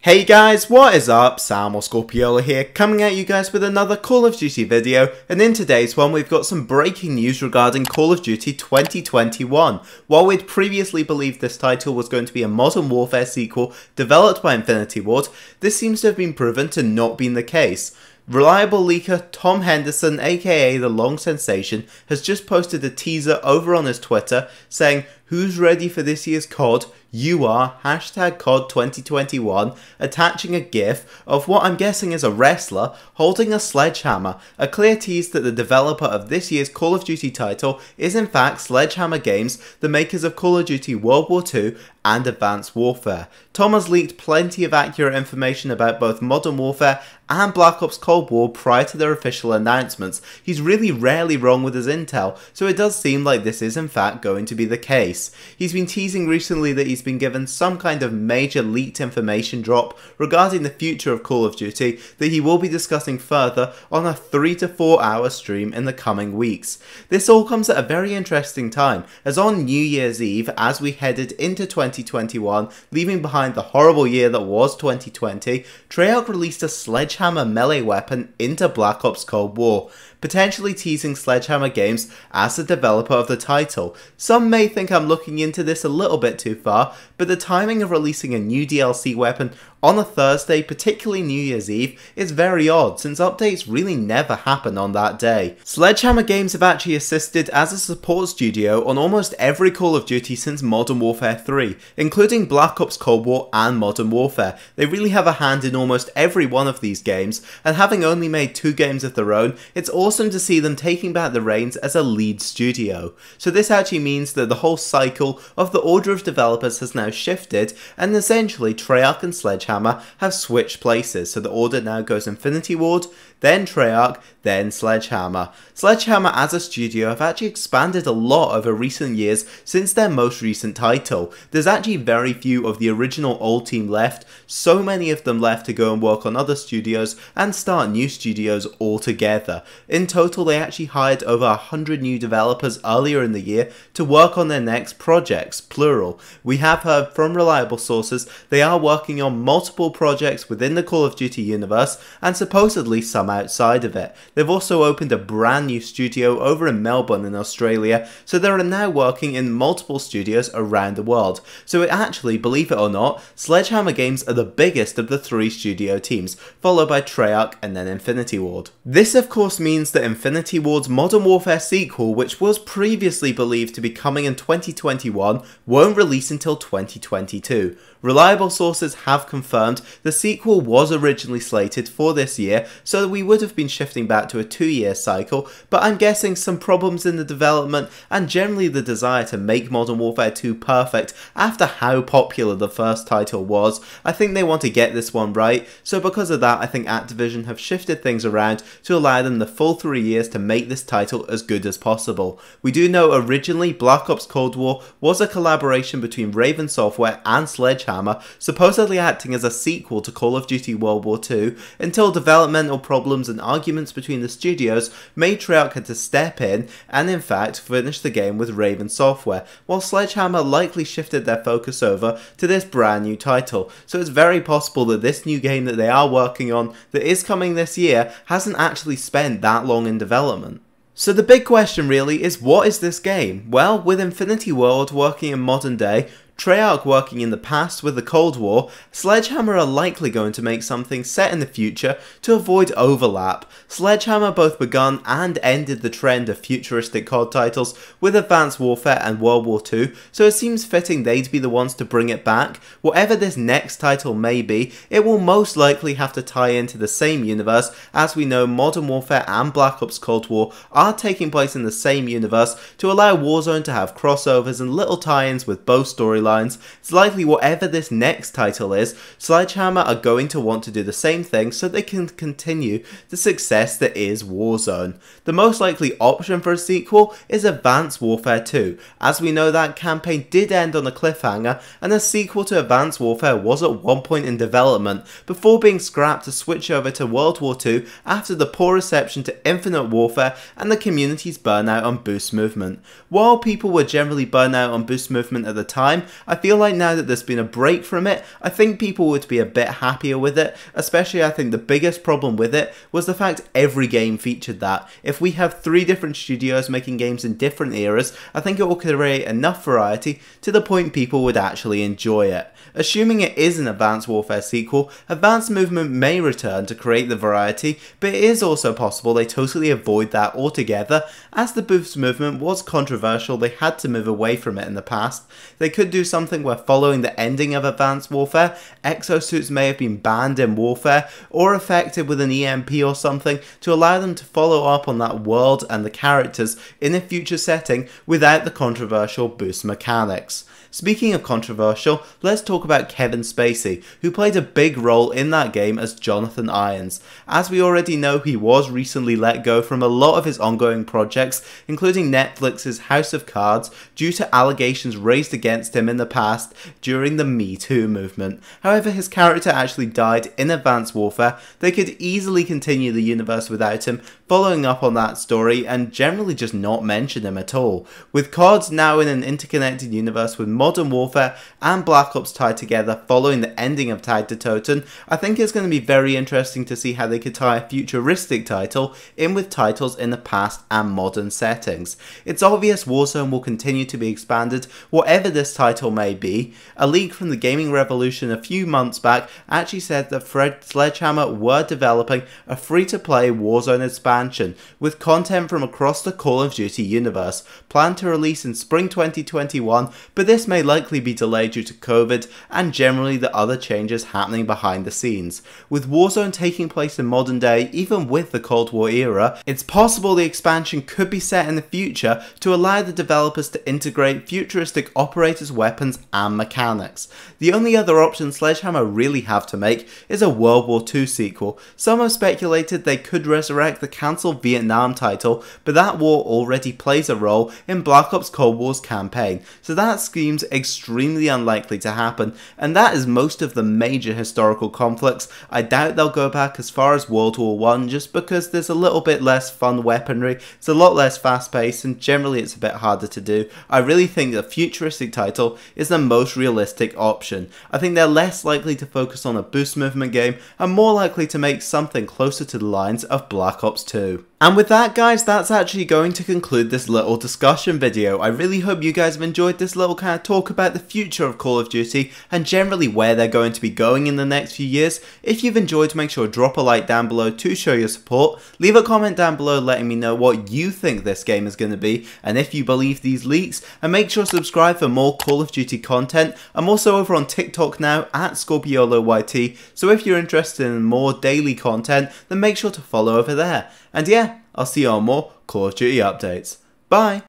Hey guys, what is up? Sam or Scorpiola here, coming at you guys with another Call of Duty video, and in today's one we've got some breaking news regarding Call of Duty 2021. While we'd previously believed this title was going to be a Modern Warfare sequel developed by Infinity Ward, this seems to have been proven to not be the case. Reliable leaker Tom Henderson, aka The Long Sensation, has just posted a teaser over on his Twitter saying, "Who's ready for this year's COD? You are, hashtag COD 2021, attaching a gif of what I'm guessing is a wrestler holding a sledgehammer, a clear tease that the developer of this year's Call of Duty title is in fact Sledgehammer Games, the makers of Call of Duty World War II and Advanced Warfare. Tom has leaked plenty of accurate information about both Modern Warfare and Black Ops Cold War prior to their official announcements. He's really rarely wrong with his intel, so it does seem like this is in fact going to be the case. He's been teasing recently that he's been given some kind of major leaked information drop regarding the future of Call of Duty that he will be discussing further on a 3 to 4 hour stream in the coming weeks. This all comes at a very interesting time, as on New Year's Eve, as we headed into 2021, leaving behind the horrible year that was 2020, Treyarch released a sledgehammer melee weapon into Black Ops Cold War, potentially teasing Sledgehammer Games as the developer of the title. Some may think I'm looking into this a little bit too far, but the timing of releasing a new DLC weapon on a Thursday, particularly New Year's Eve, is very odd since updates really never happen on that day. Sledgehammer Games have actually assisted as a support studio on almost every Call of Duty since Modern Warfare 3, including Black Ops Cold War and Modern Warfare. They really have a hand in almost every one of these games, and having only made 2 games of their own, it's awesome to see them taking back the reins as a lead studio. So this actually means that the whole cycle of the order of developers has now shifted, and essentially Treyarch and Sledgehammer have switched places, so the order now goes Infinity Ward, then Treyarch, then Sledgehammer. Sledgehammer as a studio have actually expanded a lot over recent years since their most recent title. There's actually very few of the original old team left, so many of them left to go and work on other studios and start new studios altogether. In total they actually hired over 100 new developers earlier in the year to work on their next projects, plural. We have heard from reliable sources they are working on multiple projects within the Call of Duty universe and supposedly some outside of it. They've also opened a brand new studio over in Melbourne in Australia, so they are now working in multiple studios around the world. So it actually, believe it or not, Sledgehammer Games are the biggest of the 3 studio teams, followed by Treyarch and then Infinity Ward. This of course means that Infinity Ward's Modern Warfare sequel, which was previously believed to be coming in 2021, won't release until 2022. Reliable sources have confirmed the sequel was originally slated for this year, so we would have been shifting back to a 2-year cycle, but I'm guessing some problems in the development and generally the desire to make Modern Warfare 2 perfect after how popular the first title was, I think they want to get this one right, so because of that I think Activision have shifted things around to allow them the full 3 years to make this title as good as possible. We do know originally Black Ops Cold War was a collaboration between Raven Software and Sledgehammer, supposedly acting as a sequel to Call of Duty World War II, until developmental problems and arguments between the studios made Treyarch had to step in and in fact finish the game with Raven Software, while Sledgehammer likely shifted their focus over to this brand new title. So it's very possible that this new game that they are working on that is coming this year hasn't actually spent that long in development. So the big question really is, what is this game? Well, with Infinity Ward working in modern day, Treyarch working in the past with the Cold War, Sledgehammer are likely going to make something set in the future to avoid overlap. Sledgehammer both begun and ended the trend of futuristic COD titles with Advanced Warfare and World War II, so it seems fitting they'd be the ones to bring it back. Whatever this next title may be, it will most likely have to tie into the same universe, as we know Modern Warfare and Black Ops Cold War are taking place in the same universe to allow Warzone to have crossovers and little tie-ins with both storylines. It's likely whatever this next title is, Sledgehammer are going to want to do the same thing so they can continue the success that is Warzone. The most likely option for a sequel is Advanced Warfare 2, as we know that campaign did end on a cliffhanger and a sequel to Advanced Warfare was at one point in development before being scrapped to switch over to World War II after the poor reception to Infinite Warfare and the community's burnout on Boost Movement. While people were generally burnt out on Boost Movement at the time, I feel like now that there's been a break from it, I think people would be a bit happier with it. Especially, I think the biggest problem with it was the fact every game featured that. If we have 3 different studios making games in different eras, I think it will create enough variety to the point people would actually enjoy it. Assuming it is an Advanced Warfare sequel, Advanced Movement may return to create the variety, but it is also possible they totally avoid that altogether. As the boost movement was controversial, they had to move away from it in the past. They could do something where following the ending of Advanced Warfare, exosuits may have been banned in Warfare or affected with an EMP or something to allow them to follow up on that world and the characters in a future setting without the controversial boost mechanics. Speaking of controversial, let's talk about Kevin Spacey, who played a big role in that game as Jonathan Irons. As we already know, he was recently let go from a lot of his ongoing projects, including Netflix's House of Cards, due to allegations raised against him in the past during the Me Too movement. However, his character actually died in Advanced Warfare. They could easily continue the universe without him, following up on that story and generally just not mention him at all. With COD now in an interconnected universe with Modern Warfare and Black Ops tied together following the ending of Tide to Toten, I think it's going to be very interesting to see how they could tie a futuristic title in with titles in the past and modern settings. It's obvious Warzone will continue to be expanded, whatever this title may be. A leak from the Gaming Revolution a few months back actually said that Sledgehammer were developing a free-to-play Warzone expansion with content from across the Call of Duty universe, planned to release in spring 2021, but this may likely be delayed due to COVID and generally the other changes happening behind the scenes. With Warzone taking place in modern day, even with the Cold War era, it's possible the expansion could be set in the future to allow the developers to integrate futuristic operators, weapons and mechanics. The only other option Sledgehammer really have to make is a World War II sequel. Some have speculated they could resurrect the cancelled Vietnam title, but that war already plays a role in Black Ops Cold War's campaign, so that seems extremely unlikely to happen, and that is most of the major historical conflicts. I doubt they'll go back as far as World War I just because there's a little bit less fun weaponry, it's a lot less fast paced and generally it's a bit harder to do. I really think the futuristic title is the most realistic option. I think they're less likely to focus on a boost movement game and more likely to make something closer to the lines of Black Ops 2. And with that guys, that's actually going to conclude this little discussion video. I really hope you guys have enjoyed this little kind of talk about the future of Call of Duty and generally where they're going to be going in the next few years. If you've enjoyed, make sure to drop a like down below to show your support. Leave a comment down below letting me know what you think this game is going to be and if you believe these leaks, and make sure to subscribe for more Call of Duty content. I'm also over on TikTok now at ScorpioloYT, so if you're interested in more daily content, then make sure to follow over there. And yeah, I'll see you on more Call of Duty updates. Bye!